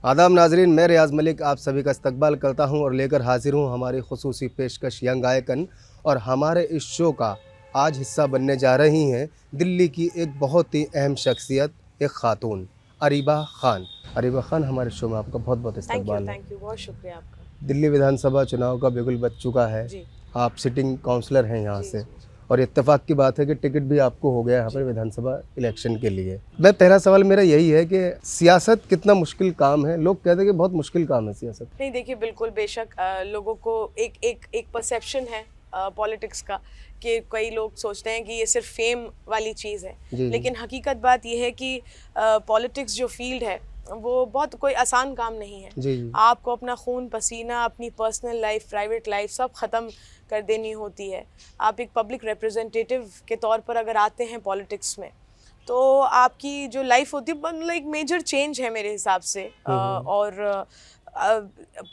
आदाब नाजरीन, मैं रियाज मलिक आप सभी का इस्तकबाल करता हूं और लेकर हाजिर हूं हमारी खुसूसी पेशकश यंग आइकन। और हमारे इस शो का आज हिस्सा बनने जा रही हैं दिल्ली की एक बहुत ही अहम शख्सियत, एक खातून, अरीबा खान। अरीबा खान, हमारे शो में आपका बहुत बहुत इस्तकबाल है। थैंक यू, बहुत शुक्रिया आपका। दिल्ली विधानसभा चुनाव का बिगुल बज चुका है। जी आप सिटिंग काउंसलर हैं यहाँ जी से, जी और इत्तेफाक की बात है कि टिकट भी आपको हो गया यहाँ पर विधानसभा इलेक्शन के लिए। मैं पहला सवाल मेरा यही है कि सियासत कितना मुश्किल काम है। लोग कहते हैं कि बहुत मुश्किल काम है सियासत। नहीं, देखिए बिल्कुल बेशक लोगों को एक परसेप्शन है पॉलिटिक्स का कि कई लोग सोचते हैं कि ये सिर्फ फेम वाली चीज़ है, जी। लेकिन हकीकत बात ये है कि पॉलिटिक्स जो फील्ड है वो बहुत कोई आसान काम नहीं है। जी जी। आपको अपना खून पसीना, अपनी पर्सनल लाइफ, प्राइवेट लाइफ सब ख़त्म कर देनी होती है। आप एक पब्लिक रिप्रेजेंटेटिव के तौर पर अगर आते हैं पॉलिटिक्स में, तो आपकी जो लाइफ होती है मतलब एक मेजर चेंज है मेरे हिसाब से। और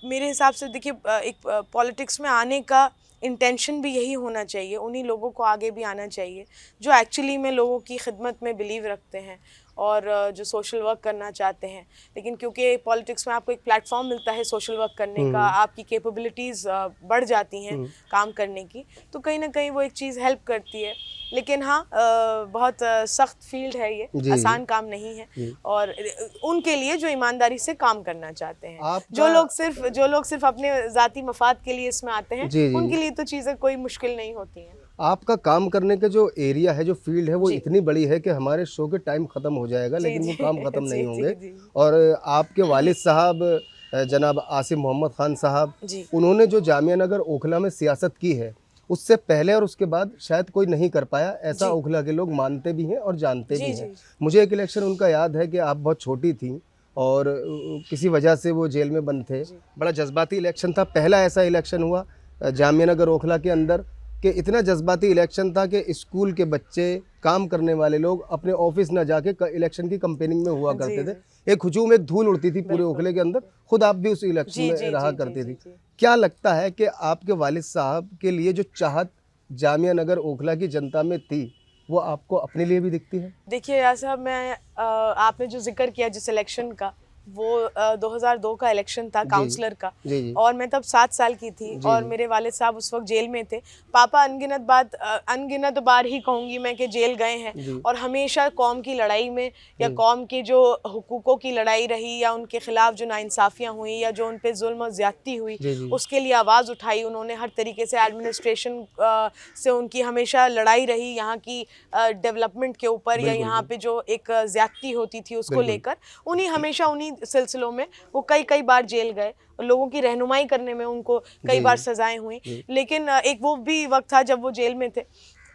मेरे हिसाब से देखिए एक पॉलिटिक्स में आने का इंटेंशन भी यही होना चाहिए, उन्हीं लोगों को आगे भी आना चाहिए जो एक्चुअली में लोगों की खिदमत में बिलीव रखते हैं और जो सोशल वर्क करना चाहते हैं। लेकिन क्योंकि पॉलिटिक्स में आपको एक प्लेटफॉर्म मिलता है सोशल वर्क करने का, आपकी कैपेबिलिटीज़ बढ़ जाती हैं काम करने की, तो कहीं ना कहीं वो एक चीज़ हेल्प करती है। लेकिन हाँ, बहुत सख्त फील्ड है ये, जी आसान काम नहीं है। जी। और उनके लिए जो ईमानदारी से काम करना चाहते हैं, आपका जो लोग सिर्फ अपने ज़ाती मफाद के लिए इसमें आते हैं, जी जी। उनके लिए तो चीज़ें कोई मुश्किल नहीं होती हैं। आपका काम करने का जो एरिया है, जो फील्ड है, वो जी इतनी बड़ी है कि हमारे शो के टाइम ख़त्म हो जाएगा, जी लेकिन वो जी काम ख़त्म जी नहीं जी होंगे। जी और आपके वालिद साहब जनाब आसिम मोहम्मद ख़ान साहब, जी उन्होंने जो जामिया नगर ओखला में सियासत की है, उससे पहले और उसके बाद शायद कोई नहीं कर पाया, ऐसा जी ओखला के लोग मानते भी हैं और जानते जी भी जी हैं। मुझे एक इलेक्शन उनका याद है कि आप बहुत छोटी थी और किसी वजह से वो जेल में बंद थे। जी बड़ा जज्बाती इलेक्शन था, पहला ऐसा इलेक्शन हुआ जामिया नगर ओखला के अंदर कि इतना जज्बाती इलेक्शन था कि स्कूल के बच्चे, काम करने वाले लोग अपने ऑफिस ना जाके इलेक्शन की कंपेनिंग में हुआ जी करते थे। जी एक हुजूम, एक धूल उड़ती थी पूरे बिल्कुल ओखले के अंदर। बिल्कुल। खुद आप भी उस इलेक्शन जी में जी रहा जी जी करती जी थी। जी क्या लगता है कि आपके वालिद साहब के लिए जो चाहत जामिया नगर ओखला की जनता में थी, वो आपको अपने लिए भी दिखती है? देखिए यार साहब, मैं आपने जो जिक्र किया जिस इलेक्शन का, वो 2002 का इलेक्शन था, जी काउंसलर का। जी जी और मैं तब 7 साल की थी जी और जी मेरे वालिद साहब उस वक्त जेल में थे। पापा अनगिनत बार ही कहूँगी मैं कि जेल गए हैं, जी और हमेशा कौम की लड़ाई में या जी कौम के जो हुकूकों की लड़ाई रही या उनके ख़िलाफ़ जो नाइंसाफ़ियाँ हुई या जो उन पे जुल्म और ज़्यादती हुई, जी जी उसके लिए आवाज़ उठाई उन्होंने। हर तरीके से एडमिनिस्ट्रेशन से उनकी हमेशा लड़ाई रही, यहाँ की डेवलपमेंट के ऊपर या बिल्कुल यहाँ पे जो एक ज़्यादती होती थी उसको बिल्कुल। लेकर। हमेशा उन्हीं सिलसिलों में वो कई कई बार जेल गए, लोगों की रहनुमाई करने में उनको कई जी बार सजाएं हुई। जी लेकिन एक वो भी वक्त था जब वो जेल में थे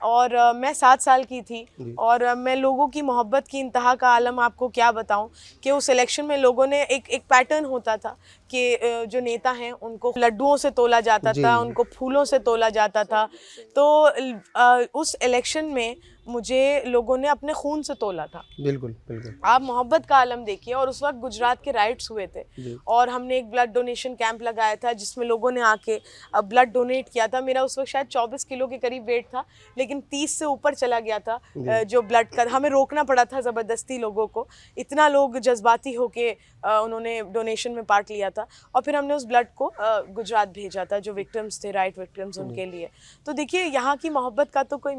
और मैं 7 साल की थी। जी और मैं लोगों की मोहब्बत की इंतहा का आलम आपको क्या बताऊं कि उस इलेक्शन में लोगों ने एक पैटर्न होता था कि जो नेता हैं उनको लड्डुओं से तोला जाता जी था, उनको फूलों से तोला जाता था। तो उस इलेक्शन में मुझे लोगों ने अपने खून से तोला था। बिल्कुल बिल्कुल। आप मोहब्बत का आलम देखिए। और उस वक्त गुजरात के राइट्स हुए थे जी और हमने एक ब्लड डोनेशन कैंप लगाया था जिसमें लोगों ने आके ब्लड डोनेट किया था। मेरा उस वक्त शायद 24 किलो के करीब वेट था, लेकिन 30 से ऊपर चला गया था। जी जो ब्लड का हमें रोकना पड़ा था ज़बरदस्ती लोगों को, इतना लोग जज्बाती होके उन्होंने डोनेशन में पार्ट लिया था। और फिर हमने उस ब्लड को गुजरात भेजा था जो विक्टिम्स थे, राइट विक्टिम्स, उनके लिए। तो देखिए यहाँ की मोहब्बत का तो कोई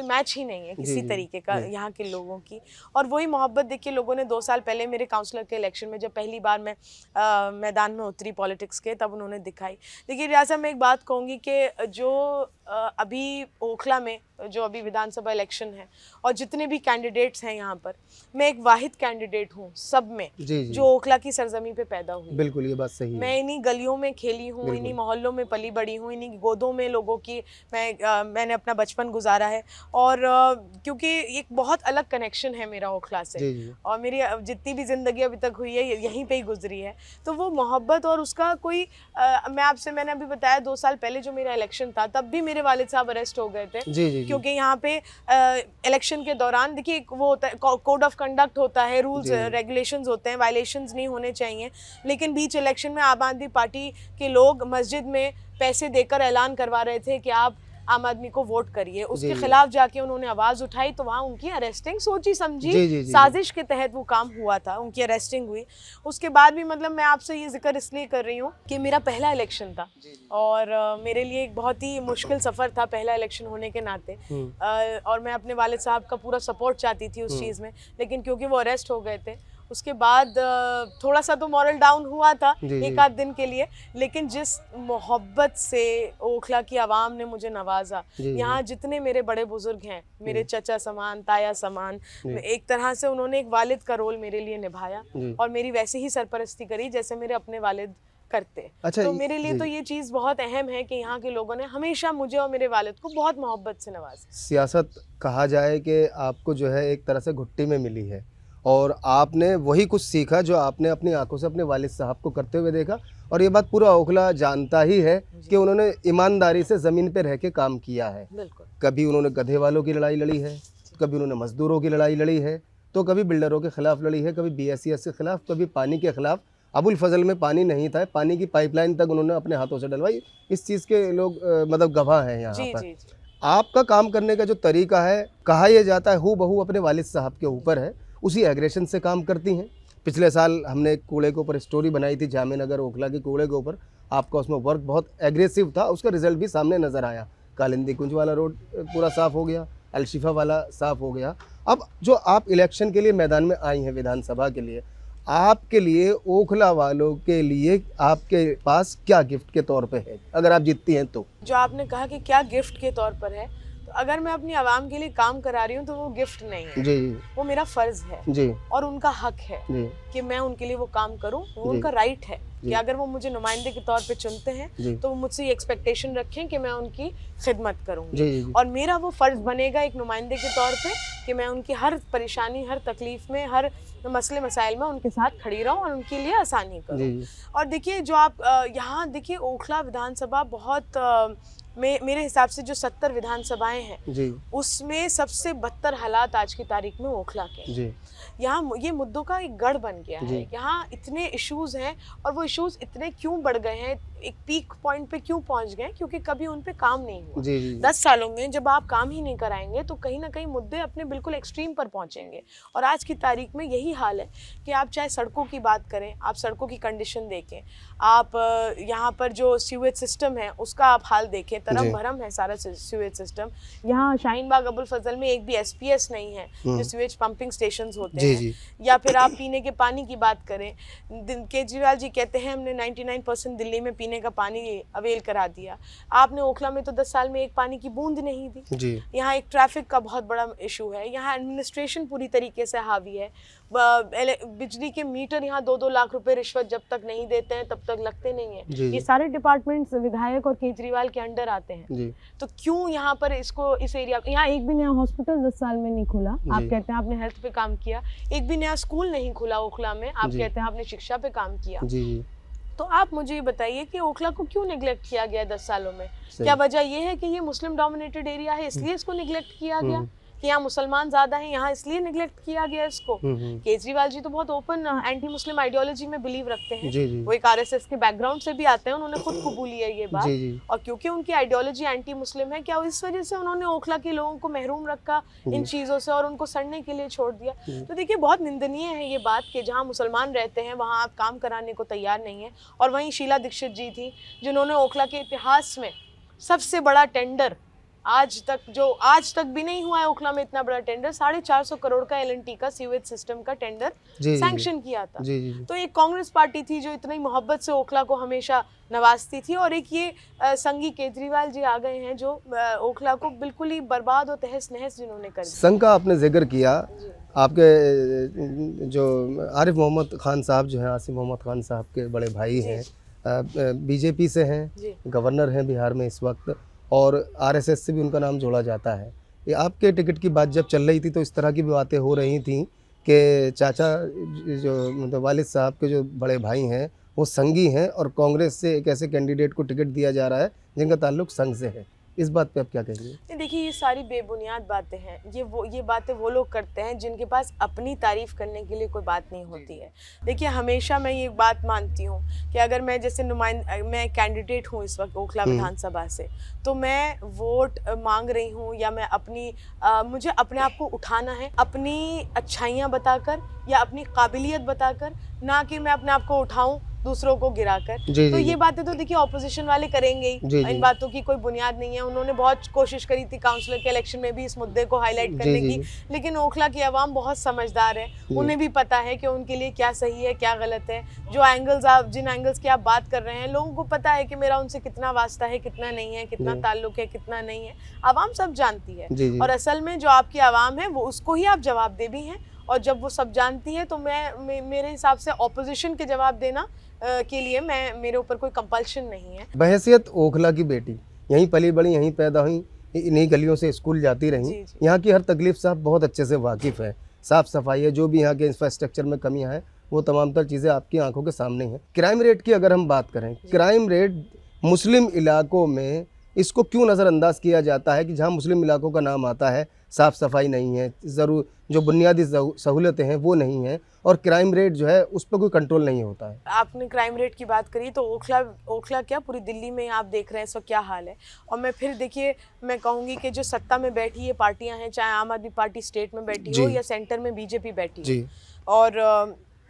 मैच ही नहीं है जी किसी जी तरीके का जी यहाँ के लोगों की। और वही मोहब्बत देखिए लोगों ने 2 साल पहले मेरे काउंसलर के इलेक्शन में, जब पहली बार मैं मैदान में उतरी पॉलिटिक्स के, तब उन्होंने दिखाई। देखिए रियाज साहब, मैं एक बात कहूँगी कि जो अभी ओखला में जो अभी विधानसभा इलेक्शन है और जितने भी कैंडिडेट्स हैं यहाँ पर, मैं एक वाहिद कैंडिडेट हूँ सब में जी जी। जो ओखला की सरजमी पे पैदा हुई। बिल्कुल, ये बात सही है। मैं इन्हीं गलियों में खेली हूँ, इन्हीं बिल्कुल मोहल्लों में पली बड़ी हूँ, इन्हीं गोदों में लोगों की मैंने अपना बचपन गुजारा है। और क्योंकि एक बहुत अलग कनेक्शन है मेरा ओखला से, जी जी और मेरी जितनी भी ज़िंदगी अभी तक हुई है यहीं पे ही गुजरी है। तो वो मोहब्बत और उसका कोई मैंने अभी बताया 2 साल पहले जो मेरा इलेक्शन था, तब भी मेरे वालिद साहब अरेस्ट हो गए थे। जी जी जी क्योंकि यहाँ पे इलेक्शन के दौरान देखिए वो होता है, कोड ऑफ कंडक्ट होता है, रूल्स जी रेगुलेशंस होते हैं, वायलेशंस नहीं होने चाहिए। लेकिन बीच इलेक्शन में आम आदमी पार्टी के लोग मस्जिद में पैसे देकर ऐलान करवा रहे थे कि आप आम आदमी को वोट करिए, उसके जी। खिलाफ जाके उन्होंने आवाज उठाई तो वहाँ उनकी अरेस्टिंग सोची समझी जी। साजिश के तहत वो काम हुआ था, उनकी अरेस्टिंग हुई। उसके बाद भी मतलब मैं आपसे ये जिक्र इसलिए कर रही हूँ कि मेरा पहला इलेक्शन था और मेरे लिए एक बहुत ही मुश्किल सफ़र था पहला इलेक्शन होने के नाते। और मैं अपने वालिद साहब का पूरा सपोर्ट चाहती थी उस चीज़ में, लेकिन क्योंकि वो अरेस्ट हो गए थे उसके बाद थोड़ा सा तो मॉरल डाउन हुआ था एक आध दिन के लिए, लेकिन जिस मोहब्बत से ओखला की आवाम ने मुझे नवाजा, यहाँ जितने मेरे बड़े बुजुर्ग हैं, मेरे चचा समान, ताया समान, एक तरह से उन्होंने एक वालिद का रोल मेरे लिए निभाया और मेरी वैसे ही सरपरस्ती करी जैसे मेरे अपने वालिद करते। अच्छा, तो मेरे लिए तो ये चीज़ बहुत अहम है कि यहाँ के लोगों ने हमेशा मुझे और मेरे वालिद को बहुत मोहब्बत से नवाजा। सियासत कहा जाए कि आपको जो है एक तरह से घुट्टी में मिली है और आपने वही कुछ सीखा जो आपने अपनी आंखों से अपने वालिद साहब को करते हुए देखा, और ये बात पूरा ओखला जानता ही है कि उन्होंने ईमानदारी से ज़मीन पे रह के काम किया है। बिल्कुल। कभी उन्होंने गधे वालों की लड़ाई लड़ी है, कभी उन्होंने मजदूरों की लड़ाई लड़ी है, तो कभी बिल्डरों के खिलाफ लड़ी है, कभी BSES के खिलाफ, कभी पानी के खिलाफ। अबुल फजल में पानी नहीं था, पानी की पाइपलाइन तक उन्होंने अपने हाथों से डलवाई। इस चीज़ के लोग मतलब गवाह हैं यहाँ जी पर। जी। आपका काम करने का जो तरीका है, कहा यह जाता है हूबहू बहू अपने वालिद साहब के ऊपर है, उसी एग्रेशन से काम करती हैं। पिछले साल हमने एक कूड़े के ऊपर स्टोरी बनाई थी, जामे नगर ओखला के कूड़े के ऊपर। आपका उसमें वर्क बहुत एग्रेसिव था, उसका रिजल्ट भी सामने नज़र आया। कालिंदी कुंज वाला रोड पूरा साफ़ हो गया, अलशिफा वाला साफ़ हो गया। अब जो आप इलेक्शन के लिए मैदान में आई हैं विधानसभा के लिए, आपके लिए ओखला वालों के लिए आपके पास क्या गिफ्ट के तौर पे है अगर आप जीतती हैं तो? जो आपने कहा कि क्या गिफ्ट के तौर पर है, तो अगर मैं अपनी आवाम के लिए काम करा रही हूँ तो वो गिफ्ट नहीं है जी वो मेरा फर्ज है जी और उनका हक है जी कि मैं उनके लिए वो काम करूं। वो उनका राइट है कि अगर वो मुझे नुमाइंदे के तौर पे चुनते हैं तो वो मुझसे ये एक्सपेक्टेशन रखें कि मैं उनकी खिदमत करूंगी और मेरा वो फर्ज बनेगा एक नुमाइंदे के तौर पे कि मैं उनकी हर परेशानी, हर तकलीफ में, हर मसले मसाइल में उनके साथ खड़ी रहूं और उनके लिए आसानी करूं। और देखिए जो आप यहाँ देखिए ओखला विधानसभा बहुत मेरे हिसाब से जो 70 विधानसभाएं हैं उसमें सबसे बदतर हालात आज की तारीख में ओखला के। यहाँ ये मुद्दों का एक गढ़ बन गया है। यहाँ इतने इश्यूज हैं और वो इश्यूज इतने क्यों बढ़ गए हैं, एक पीक पॉइंट पे क्यों पहुंच गए, क्योंकि कभी उन पे काम नहीं हुआ। 10 सालों में जब आप काम ही नहीं कराएंगे तो कहीं ना कहीं मुद्दे अपने बिल्कुल एक्सट्रीम पर पहुंचेंगे। और आज की तारीख में यही हाल है कि आप चाहे सड़कों की बात करें, आप सड़कों की कंडीशन देखें, आप यहाँ पर जो सीवेज सिस्टम है उसका आप हाल देखें, तरम भरम है सारा सीवेज सिस्टम। यहाँ शाहीन बाग अबुल फजल में एक भी SPS नहीं है जो सीवेज पंपिंग स्टेशन होते हैं। या फिर आप पीने के पानी की बात करें, केजरीवाल जी कहते हैं हमने 99% दिल्ली में पीने का पानी अवेल करा दिया। आपने ओखला में तो 10 साल में एक पानी की बूंद नहीं दी। यहाँ एक ट्रैफिक का बहुत बड़ा इशू है, यहाँ एडमिनिस्ट्रेशन पूरी तरीके से हावी है। बिजली के मीटर यहाँ 2-2 लाख रुपए रिश्वत जब तक नहीं देते हैं तब तक लगते नहीं है। ये सारे डिपार्टमेंट्स विधायक और केजरीवाल के अंडर आते हैं। तो क्यों यहाँ पर इसको इस एरिया, यहाँ एक भी नया हॉस्पिटल 10 साल में नहीं खुला। आप कहते हैं आपने हेल्थ पे काम किया, एक भी नया स्कूल नहीं खुला ओखला में। आप कहते हैं आपने शिक्षा पे काम किया। तो आप मुझे ये बताइए कि ओखला को क्यों निगलेक्ट किया गया 10 सालों में? क्या वजह ये है कि ये मुस्लिम डोमिनेटेड एरिया है इसलिए इसको निगलेक्ट किया गया, कि यहाँ मुसलमान ज्यादा हैं यहाँ इसलिए निगलेक्ट किया गया इसको? केजरीवाल जी तो बहुत ओपन एंटी मुस्लिम आइडियोलॉजी में बिलीव रखते हैं। वो एक RSS के बैकग्राउंड से भी आते हैं, उन्होंने खुद कबूली है ये बात। और क्योंकि उनकी आइडियोलॉजी एंटी मुस्लिम है, क्या इस वजह से उन्होंने ओखला के लोगों को महरूम रखा इन चीजों से और उनको सड़ने के लिए छोड़ दिया? तो देखिए बहुत निंदनीय है ये बात कि जहाँ मुसलमान रहते हैं वहाँ आप काम कराने को तैयार नहीं है। और वहीं शीला दीक्षित जी थी जिन्होंने ओखला के इतिहास में सबसे बड़ा टेंडर आज तक भी नहीं हुआ है ओखला में इतना बड़ा टेंडर, 450 करोड़ का L&T का सीवेज सिस्टम का टेंडर सैंक्शन किया था। तो एक कांग्रेस पार्टी थी जो इतनी मोहब्बत से ओखला को हमेशा नवाजती थी, और एक ये संगी केजरीवाल जी आ गए हैं जो ओखला को बिल्कुल ही बर्बाद और तहस नहस जिन्होंने कर दिया। संघ का आपने जिक्र किया, आपके जो आरिफ मोहम्मद खान साहब जो हैं, आसिफ मोहम्मद खान साहब के बड़े भाई हैं, BJP से हैं, गवर्नर हैं बिहार में इस वक्त, और RSS से भी उनका नाम जोड़ा जाता है। ये आपके टिकट की बात जब चल रही थी तो इस तरह की भी बातें हो रही थी कि चाचा जो मतलब वालिद साहब के जो बड़े भाई हैं वो संघी हैं और कांग्रेस से एक ऐसे कैंडिडेट को टिकट दिया जा रहा है जिनका ताल्लुक संघ से है। इस बात पे आप क्या कहेंगे? नहीं, देखिए ये सारी बेबुनियाद बातें हैं। ये बातें वो लोग करते हैं जिनके पास अपनी तारीफ़ करने के लिए कोई बात नहीं होती है। देखिए हमेशा मैं ये बात मानती हूँ कि अगर मैं जैसे मैं कैंडिडेट हूँ इस वक्त ओखला विधानसभा से, तो मैं वोट मांग रही हूँ या मैं मुझे अपने आप को उठाना है अपनी अच्छाइयाँ बताकर या अपनी काबिलियत बताकर, ना कि मैं अपने आप को उठाऊँ दूसरों को गिराकर। जी, तो जी, ये जी। बातें तो देखिए ऑपोजिशन वाले करेंगे ही, जी, जी। इन बातों की कोई बुनियाद नहीं है। उन्होंने बहुत कोशिश करी थी काउंसलर के इलेक्शन में भी इस मुद्दे को हाईलाइट जी, करने जी, की, जी। लेकिन ओखला की आवाम बहुत समझदार है। जी। उन्हें भी पता है कि उनके लिए क्या सही है क्या गलत है। जिन एंगल्स की आप बात कर रहे हैं, लोगों को पता है कि मेरा उनसे कितना वास्ता है, कितना नहीं है, कितना जी। ताल्लुक है, कितना नहीं है। आवाम सब जानती है। जी, जी। और असल में जो आपकी आवाम है वो उसको ही आप जवाब दे भी हैं। और जब वो सब जानती है तो मेरे हिसाब से ऑपोजिशन के जवाब देना के लिए मेरे ऊपर कोई कंपल्शन नहीं है। बहैसियत ओखला की बेटी, यहीं पली बड़ी, यहीं पैदा हुई, इन्हीं गलियों से स्कूल जाती रहीं। जी, जी। यहाँ की हर तकलीफ से आप बहुत अच्छे से वाकिफ़ हैं। साफ़ सफाई है, जो भी यहाँ के इंफ्रास्ट्रक्चर में कमियाँ हैं, वो तमाम तर चीज़ें आपकी आंखों के सामने हैं। क्राइम रेट की अगर हम बात करें, क्राइम रेट मुस्लिम इलाकों में इसको क्यों नज़रअंदाज किया जाता है कि जहाँ मुस्लिम इलाकों का नाम आता है, साफ़ सफाई नहीं है, जो बुनियादी सहूलतें हैं वो नहीं हैं, और क्राइम रेट जो है उस पर कोई कंट्रोल नहीं होता है। आपने क्राइम रेट की बात करी तो ओखला क्या पूरी दिल्ली में आप देख रहे हैं इस वक्त क्या हाल है। और मैं फिर देखिए मैं कहूँगी कि जो सत्ता में बैठी ये पार्टियां हैं, चाहे आम आदमी पार्टी स्टेट में बैठी हो जी। या सेंटर में बीजेपी बैठी जी। हो, और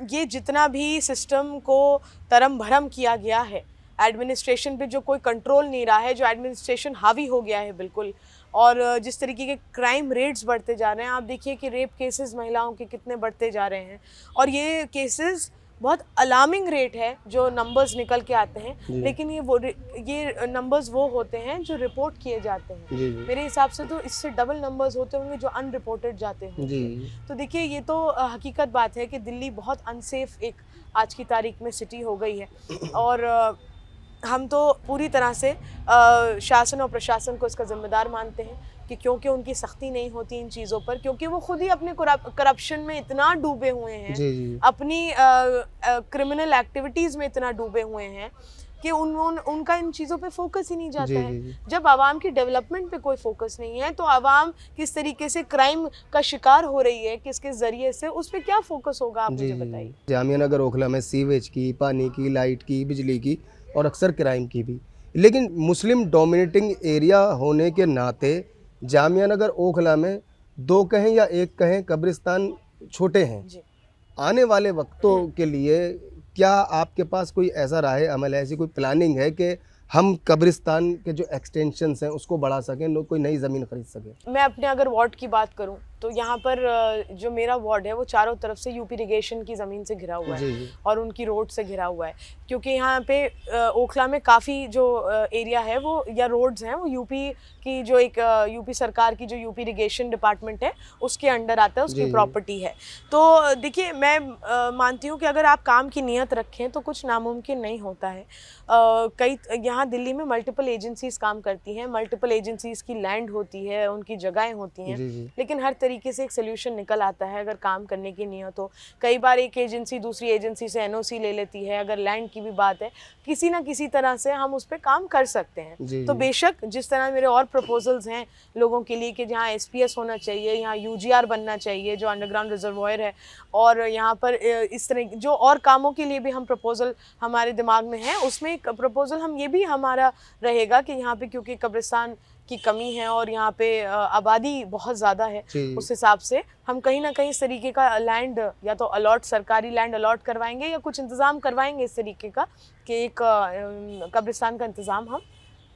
ये जितना भी सिस्टम को तरम भरम किया गया है, एडमिनिस्ट्रेशन पे जो कोई कंट्रोल नहीं रहा है, जो एडमिनिस्ट्रेशन हावी हो गया है बिल्कुल, और जिस तरीके के क्राइम रेट्स बढ़ते जा रहे हैं, आप देखिए कि रेप केसेस महिलाओं के कितने बढ़ते जा रहे हैं। और ये केसेस बहुत अलार्मिंग रेट है जो नंबर्स निकल के आते हैं, लेकिन ये नंबर्स वो होते हैं जो रिपोर्ट किए जाते हैं। जी, जी। मेरे हिसाब से तो इससे डबल नंबर्स होते होंगे जो अनरिपोर्टेड जाते होंगे। जी। तो देखिए ये तो हकीकत बात है कि दिल्ली बहुत अनसेफ एक आज की तारीख में सिटी हो गई है। और हम तो पूरी तरह से शासन और प्रशासन को इसका जिम्मेदार मानते हैं कि क्योंकि उनकी सख्ती नहीं होती इन चीज़ों पर, क्योंकि वो खुद ही अपने करप्शन में इतना डूबे हुए हैं, जी, जी। अपनी क्रिमिनल एक्टिविटीज़ में इतना डूबे हुए हैं कि उनका इन चीज़ों पे फोकस ही नहीं जी, जाता है। जी, जी। जब आवाम की डेवलपमेंट पे कोई फोकस नहीं है तो आवाम किस तरीके से क्राइम का शिकार हो रही है, किसके ज़रिए से, उस पर क्या फोकस होगा, आप जी, मुझे जी। बताइए। जामिया नगर ओखला में सीवेज की, पानी की, लाइट की, बिजली की और अक्सर क्राइम की भी, लेकिन मुस्लिम डोमिनेटिंग एरिया होने के नाते जामिया नगर ओखला में दो कहें या एक कहें कब्रिस्तान छोटे हैं। जी। आने वाले वक्तों के लिए क्या आपके पास कोई ऐसा राह अमल है, ऐसी कोई प्लानिंग है कि हम कब्रिस्तान के जो एक्सटेंशंस हैं उसको बढ़ा सकें, लोग कोई नई ज़मीन खरीद सकें? मैं अपने अगर वार्ड की बात करूं तो यहाँ पर जो मेरा वार्ड है वो चारों तरफ से यूपी इरिगेशन की ज़मीन से घिरा हुआ है। जी, जी। और उनकी रोड से घिरा हुआ है, क्योंकि यहाँ पे ओखला में काफ़ी जो एरिया है वो या रोड्स हैं वो यूपी की जो एक यूपी सरकार की जो यूपी इरिगेशन डिपार्टमेंट है उसके अंडर आता है, उसकी जी। प्रॉपर्टी है। तो देखिए मैं मानती हूँ कि अगर आप काम की नीयत रखें तो कुछ नामुमकिन नहीं होता है। कई यहाँ दिल्ली में मल्टीपल एजेंसीज काम करती हैं, मल्टीपल एजेंसीज की लैंड होती है, उनकी जगहें होती हैं, जी, जी। लेकिन हर तरीके से एक सोल्यूशन निकल आता है अगर काम करने की नीयत हो। कई बार एक एजेंसी दूसरी एजेंसी से एनओसी ले लेती है, अगर लैंड की भी बात है, किसी ना किसी तरह से हम उस पर काम कर सकते हैं। जी, तो जी। बेशक जिस तरह मेरे और प्रपोजल्स हैं लोगों के लिए कि जहाँ एसपीएस होना चाहिए, यहाँ यूजीआर बनना चाहिए जो अंडरग्राउंड रिजर्वॉयर है, और यहाँ पर इस तरह जो और कामों के लिए भी हम प्रपोजल हमारे दिमाग में है, उसमें एक प्रपोजल हम ये भी हमारा रहेगा कि यहाँ पे क्योंकि कब्रिस्तान की कमी है और यहाँ पे आबादी बहुत ज़्यादा है, जी। उस हिसाब से हम कहीं ना कहीं इस तरीके का लैंड या तो अलॉट, सरकारी लैंड अलॉट करवाएंगे या कुछ इंतज़ाम करवाएंगे इस तरीके का कि एक कब्रिस्तान का इंतज़ाम हम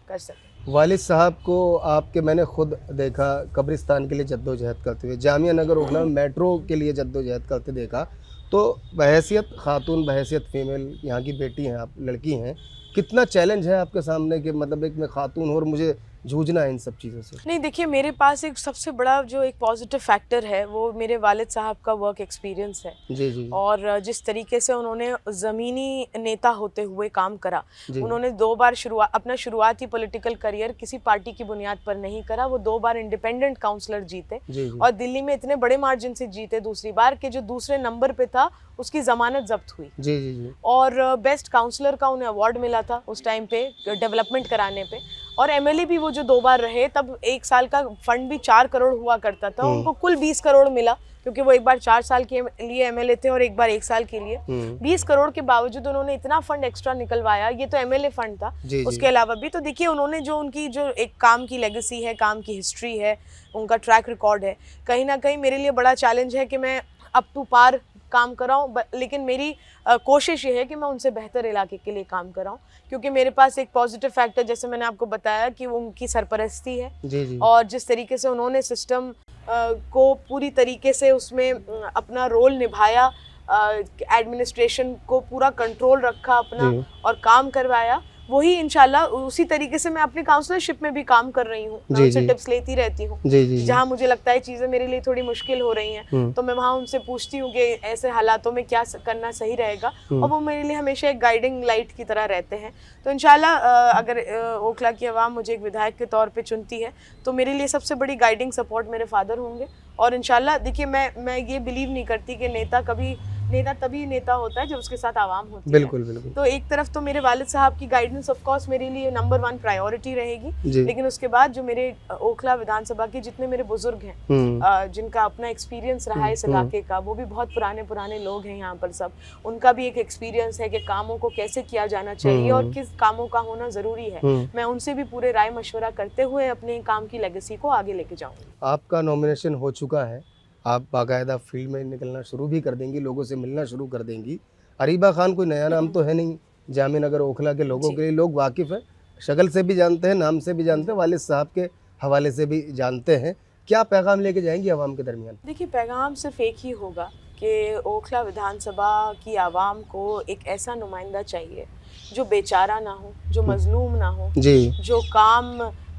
कर सकें। वालिद साहब को आपके मैंने खुद देखा कब्रिस्तान के लिए जद्दोजहद करते हुए, जामिया नगर ओखला में मेट्रो के लिए जद्दोजहद करते देखा। तो बहैसियत खातून, बहैसियत फीमेल, यहाँ की बेटी हैं आप, लड़की हैं, कितना चैलेंज है आपके सामने कि मतलब एक मैं खातून हूँ और मुझे जूझना है इन सब चीज़ों से? नहीं देखिए, मेरे पास एक सबसे बड़ा जो एक पॉजिटिव फैक्टर है वो मेरे वालिद साहब का वर्क एक्सपीरियंस है। जी, जी। और जिस तरीके से उन्होंने ज़मीनी नेता होते हुए काम करा, जी। उन्होंने 2 बार अपना शुरुआती पॉलिटिकल करियर किसी पार्टी की बुनियाद पर नहीं करा, वो 2 बार इंडिपेंडेंट काउंसलर जीते। जी, जी। और दिल्ली में इतने बड़े मार्जिन से जीते दूसरी बार कि जो दूसरे नंबर पे था उसकी ज़मानत जब्त हुई। जी, जी, जी। और बेस्ट काउंसलर का उन्हें अवार्ड मिला था उस टाइम पे डेवलपमेंट कराने पे। और एमएलए भी वो जो 2 बार रहे, तब 1 साल का फंड भी 4 करोड़ हुआ करता था, उनको कुल 20 करोड़ मिला, क्योंकि वो एक बार 4 साल के लिए एमएलए थे और एक बार 1 साल के लिए। 20 करोड़ के बावजूद उन्होंने इतना फंड एक्स्ट्रा निकलवाया, ये तो एमएलए फंड था, उसके अलावा भी। तो देखिए उन्होंने जो उनकी जो एक काम की लेगेसी है, काम की हिस्ट्री है, उनका ट्रैक रिकॉर्ड है, कहीं ना कहीं मेरे लिए बड़ा चैलेंज है कि मैं अप टू पार काम कर रहा हूँ, लेकिन मेरी कोशिश ये है कि मैं उनसे बेहतर इलाके के लिए काम कर रहा हूँ, क्योंकि मेरे पास एक पॉजिटिव फैक्टर, जैसे मैंने आपको बताया, कि वो उनकी सरपरस्ती है। जी। और जिस तरीके से उन्होंने सिस्टम को पूरी तरीके से उसमें अपना रोल निभाया, एडमिनिस्ट्रेशन को पूरा कंट्रोल रखा अपना और काम करवाया, वही इंशाल्लाह उसी तरीके से मैं अपनी काउंसलरशिप में भी काम कर रही हूँ। मैं उनसे टिप्स लेती रहती हूँ, जहाँ मुझे लगता है चीज़ें मेरे लिए थोड़ी मुश्किल हो रही हैं, तो मैं वहाँ उनसे पूछती हूँ कि ऐसे हालातों में क्या करना सही रहेगा, और वो मेरे लिए हमेशा एक गाइडिंग लाइट की तरह रहते हैं। तो इंशाल्लाह अगर ओखला की आवाम मुझे एक विधायक के तौर पर चुनती है, तो मेरे लिए सबसे बड़ी गाइडिंग सपोर्ट मेरे फादर होंगे। और इंशाल्लाह देखिए, मैं ये बिलीव नहीं करती कि नेता तभी नेता होता है जब उसके साथ आवाम होती है। बिल्कुल। तो एक तरफ तो मेरे वालिद साहब की गाइडेंस ऑफ कोर्स मेरे लिए नंबर 1 प्रायोरिटी रहेगी, लेकिन उसके बाद जो मेरे ओखला विधानसभा के जितने मेरे बुजुर्ग हैं, जिनका अपना एक्सपीरियंस रहा है इस इलाके का, वो भी बहुत पुराने लोग हैं यहाँ पर सब, उनका भी एक एक्सपीरियंस है कि कामों को कैसे किया जाना चाहिए और किस कामों का होना ज़रूरी है। मैं उनसे भी पूरे राय मशवरा करते हुए अपने काम की लेगेसी को आगे लेके जाऊँगी। आपका नॉमिनेशन हो चुका है, आप बाकायदा फील्ड में निकलना शुरू भी कर देंगी, लोगों से मिलना शुरू कर देंगी। अरीबा खान कोई नया नाम तो है नहीं, जामिया नगर ओखला के लोगों के लिए लोग वाकिफ़ हैं, शक्ल से भी जानते हैं, नाम से भी जानते हैं, वालिद साहब के हवाले से भी जानते हैं। क्या पैगाम लेके जाएंगी आवाम के दरमियान? देखिए, पैगाम सिर्फ एक ही होगा कि ओखला विधानसभा की आवाम को एक ऐसा नुमाइंदा चाहिए जो बेचारा ना हो, जो मजलूम ना हो,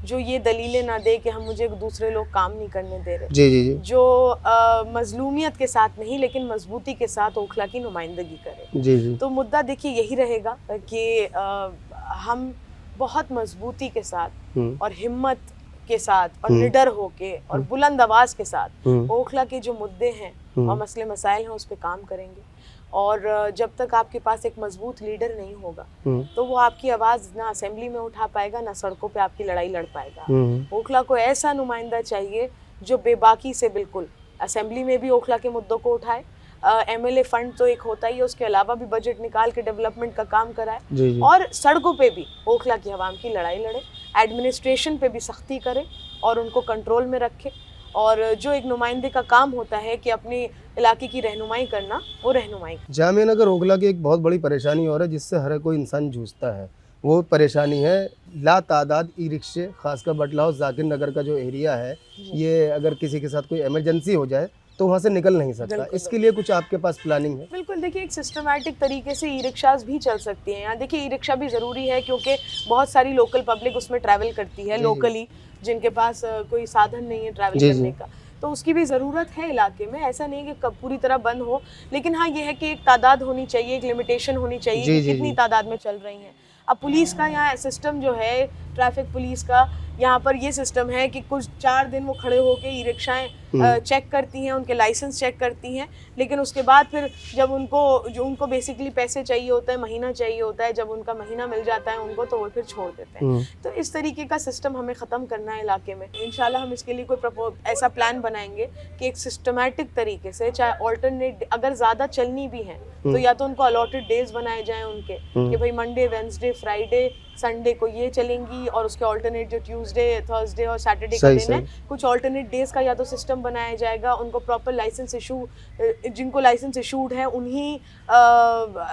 जो ये दलीलें ना दे कि हम मुझे दूसरे लोग काम नहीं करने दे रहे, जी। जो मजलूमियत के साथ नहीं लेकिन मजबूती के साथ ओखला की नुमाइंदगी करे। जी। तो मुद्दा देखिए यही रहेगा कि हम बहुत मजबूती के साथ और हिम्मत के साथ और निडर होके और बुलंद आवाज के साथ ओखला के जो मुद्दे हैं और मसले मसाइल हैं उस पर काम करेंगे। और जब तक आपके पास एक मजबूत लीडर नहीं होगा तो वो आपकी आवाज़ ना असेंबली में उठा पाएगा, ना सड़कों पे आपकी लड़ाई लड़ पाएगा। ओखला को ऐसा नुमाइंदा चाहिए जो बेबाकी से बिल्कुल असेंबली में भी ओखला के मुद्दों को उठाए, एमएलए फंड तो एक होता ही है, उसके अलावा भी बजट निकाल के डेवलपमेंट का काम कराए, और सड़कों पे भी ओखला की आवाम की लड़ाई लड़े, एडमिनिस्ट्रेशन पे भी सख्ती करे और उनको कंट्रोल में रखे। और जो एक नुमाइंदे का काम होता है कि अपने इलाके की रहनुमाई करना, वो रहनुमाई। जामिया नगर ओखला की एक बहुत बड़ी परेशानी और है जिससे हर कोई इंसान जूझता है, वो परेशानी है ला तादाद ई रिक्शे, खासकर बटलाव जाकिर नगर का जो एरिया है, ये अगर किसी के साथ कोई इमरजेंसी हो जाए तो वहाँ से निकल नहीं सकता। इसके लिए कुछ आपके पास प्लानिंग है? बिल्कुल, देखिए एक सिस्टमैटिक तरीके से ई रिक्शाज भी चल सकती हैं यहाँ। देखिए ई रिक्शा भी ज़रूरी है क्योंकि बहुत सारी लोकल पब्लिक उसमें ट्रैवल करती है, लोकली, जिनके पास कोई साधन नहीं है ट्रैवल करने का, तो उसकी भी ज़रूरत है इलाके में। ऐसा नहीं है कि पूरी तरह बंद हो, लेकिन हाँ ये है कि एक तादाद होनी चाहिए, एक लिमिटेशन होनी चाहिए कि कितनी तादाद में चल रही हैं। अब पुलिस का यहाँ सिस्टम जो है, ट्रैफिक पुलिस का यहाँ पर ये सिस्टम है कि कुछ 4 दिन वो खड़े होके ई रिक्शाएँ चेक करती हैं, उनके लाइसेंस चेक करती हैं, लेकिन उसके बाद फिर जब उनको बेसिकली पैसे चाहिए होता है, महीना चाहिए होता है, जब उनका महीना मिल जाता है उनको, तो वो फिर छोड़ देते हैं। तो इस तरीके का सिस्टम हमें ख़त्म करना है इलाके में। इंशाल्लाह हम इसके लिए कोई ऐसा प्लान बनाएंगे कि एक सिस्टमेटिक तरीके से, चाहे ऑल्टरनेट, अगर ज़्यादा चलनी भी हैं तो या तो उनको अलॉटेड डेज बनाए जाएँ उनके, कि भाई मंडे, वेंसडे, फ्राइडे, संडे को ये चलेंगी, और उसके ऑल्टरनेट जो ट्यूसडे, थर्सडे और सैटरडे का दिन है, कुछ ऑल्टरनेट डेज का या तो सिस्टम बनाया जाएगा। उनको प्रॉपर लाइसेंस इशू, जिनको लाइसेंस इशूड है उन्हीं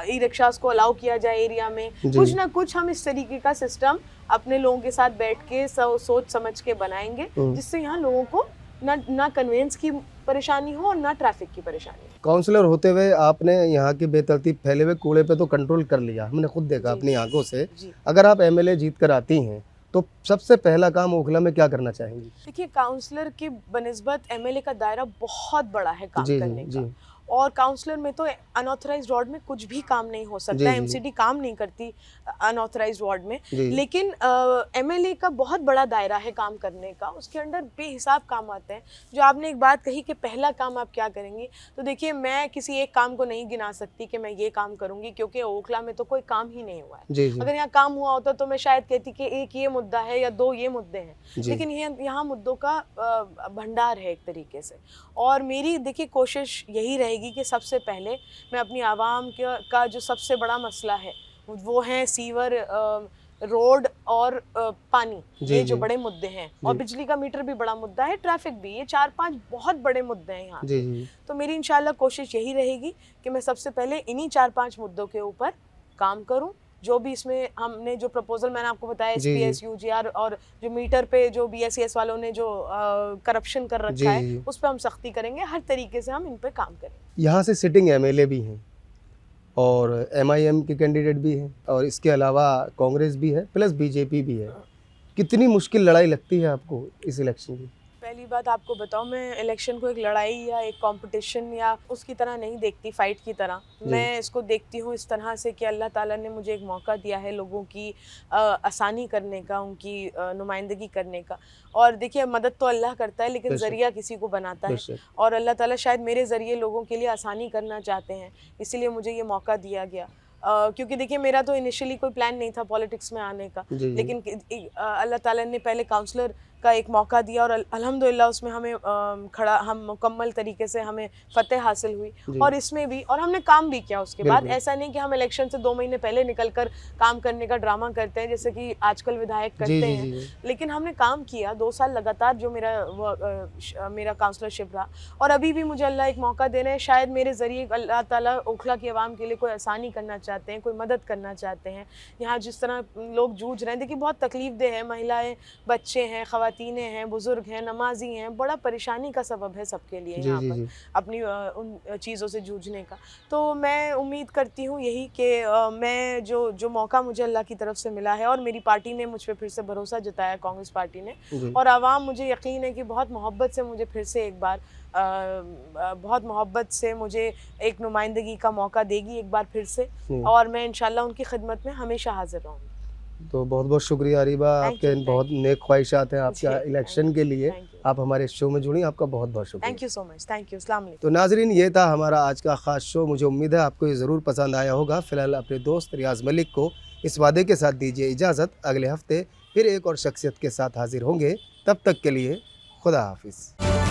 ई रिक्शास को अलाउ किया जाए एरिया में। कुछ ना कुछ हम इस तरीके का सिस्टम अपने लोगों के साथ बैठ के सोच समझ के बनाएंगे, जिससे यहाँ लोगों को ना कन्वेंस की परेशानी हो और ना ट्रैफिक की परेशानी। काउंसलर होते हुए आपने यहाँ के बेतरतीब फैले हुए कूड़े पे तो कंट्रोल कर लिया, हमने खुद देखा अपनी आंखों से। अगर आप एमएलए जीत कर आती हैं तो सबसे पहला काम ओखला में क्या करना चाहेंगी? देखिए, काउंसलर की बनिस्बत एमएलए का दायरा बहुत बड़ा है काम करने का, और काउंसलर में तो अनऑथराइज्ड वार्ड में कुछ भी काम नहीं हो जी, सकता, जी। एमसीडी काम नहीं करती अनऑथराइज्ड वार्ड में। जी। लेकिन एमएलए का बहुत बड़ा दायरा है काम करने का, उसके अंडर बेहिसाब काम आते हैं। जो आपने एक बात कही कि पहला काम आप क्या करेंगी, तो देखिए मैं किसी एक काम को नहीं गिना सकती कि मैं ये काम करूंगी, क्योंकि ओखला में तो कोई काम ही नहीं हुआ है। जी, जी। अगर यहाँ काम हुआ होता तो मैं शायद कहती कि एक ये मुद्दा है या दो ये मुद्दे हैं, जी। लेकिन यहाँ मुद्दों का भंडार है एक तरीके से। और मेरी देखिए कोशिश यही रहेगी कि सबसे पहले मैं अपनी आवाम का जो सबसे बड़ा मसला है वो है सीवर, रोड और पानी, जी, ये जो जी। बड़े मुद्दे हैं। और जी। बिजली का मीटर भी बड़ा मुद्दा है, ट्रैफिक भी, ये 4-5 बहुत बड़े मुद्दे हैं यहाँ जी, के। जी। तो मेरी इंशाल्लाह कोशिश यही रहेगी कि मैं सबसे पहले इन्हीं 4-5 मुद्दों के ऊपर काम करूं। जो भी इसमें हमने जो प्रपोजल मैंने आपको बताया, जी, जी। एसपीएस, यूजीआर और जो मीटर पे जो बीएसईएस वालों ने जो करप्शन कर जी, रखा है, जी। उस पर हम सख्ती करेंगे, हर तरीके से हम इन पे काम करेंगे। यहाँ से सिटिंग एमएलए भी हैं और एमआईएम के कैंडिडेट भी हैं और इसके अलावा कांग्रेस भी है प्लस बीजेपी भी है। कितनी मुश्किल लड़ाई लगती है आपको इस इलेक्शन की? पहली बात आपको बताऊं, मैं इलेक्शन को एक लड़ाई या एक कंपटीशन या उसकी तरह नहीं देखती, फाइट की तरह। मैं इसको देखती हूँ इस तरह से कि अल्लाह ताला ने मुझे एक मौका दिया है लोगों की आसानी करने का, उनकी नुमाइंदगी करने का। और देखिए मदद तो अल्लाह करता है, लेकिन बेशक। ज़रिया किसी को बनाता है। बेशक। और अल्लाह ताला शायद मेरे ज़रिए लोगों के लिए आसानी करना चाहते हैं, इसीलिए मुझे ये मौका दिया गया। क्योंकि देखिए मेरा तो इनिशियली कोई प्लान नहीं था पॉलिटिक्स में आने का, जी, जी। लेकिन अल्लाह ताला ने पहले काउंसलर का एक मौका दिया और अल्हम्दुलिल्लाह उसमें हमें हम मुकम्मल तरीके से हमें फतेह हासिल हुई। जी। और इसमें भी और हमने काम भी किया उसके बाद। बिल्कुल। ऐसा नहीं कि हम इलेक्शन से 2 महीने पहले निकलकर काम करने का ड्रामा करते हैं जैसे कि आजकल विधायक जी, करते जी, हैं। जी, जी। लेकिन हमने काम किया 2 साल लगातार, जो मेरा काउंसलरशिप रहा। और अभी भी मुझे अल्लाह एक मौका दे रहे हैं, शायद मेरे ज़रिए अल्लाह ताला ओखला की आवाम के लिए कोई आसानी करना चाहते हैं, कोई मदद करना चाहते हैं। यहाँ जिस तरह लोग जूझ रहे हैं, देखिए बहुत तकलीफ़देह है, महिलाएं, बच्चे हैं, ख़वातीनें हैं, बुज़ुर्ग हैं, नमाजी हैं, बड़ा परेशानी का सबब है सबके लिए जी, यहाँ जी, पर जी। अपनी उन चीज़ों से जूझने का। तो मैं उम्मीद करती हूँ यही कि मैं जो मौका मुझे अल्लाह की तरफ से मिला है, और मेरी पार्टी ने मुझ पे फिर से भरोसा जताया, कांग्रेस पार्टी ने, जी। और आवाम, मुझे यकीन है कि बहुत मोहब्बत से मुझे फिर से एक बार बहुत मोहब्बत से मुझे एक नुमाइंदगी का मौका देगी एक बार फिर से। जी। और मैं इंशाल्लाह उनकी खिदमत में हमेशा हाजिर रहूँगी। तो बहुत बहुत शुक्रिया अरीबा, Thank आपके you, बहुत नेक ख्वाहिशात हैं आपके जी, इलेक्शन के लिए। thank you. आप हमारे शो में जुड़ी, आपका बहुत बहुत शुक्रिया। Thank you so much, thank you, अस्सलाम वालेकुम। तो नाजरीन, ये था हमारा आज का ख़ास शो। मुझे उम्मीद है आपको ये ज़रूर पसंद आया होगा। फ़िलहाल अपने दोस्त रियाज़ मलिक को इस वादे के साथ दीजिए इजाज़त, अगले हफ्ते फिर एक और शख्सियत के साथ हाजिर होंगे। तब तक के लिए खुदा हाफिज़।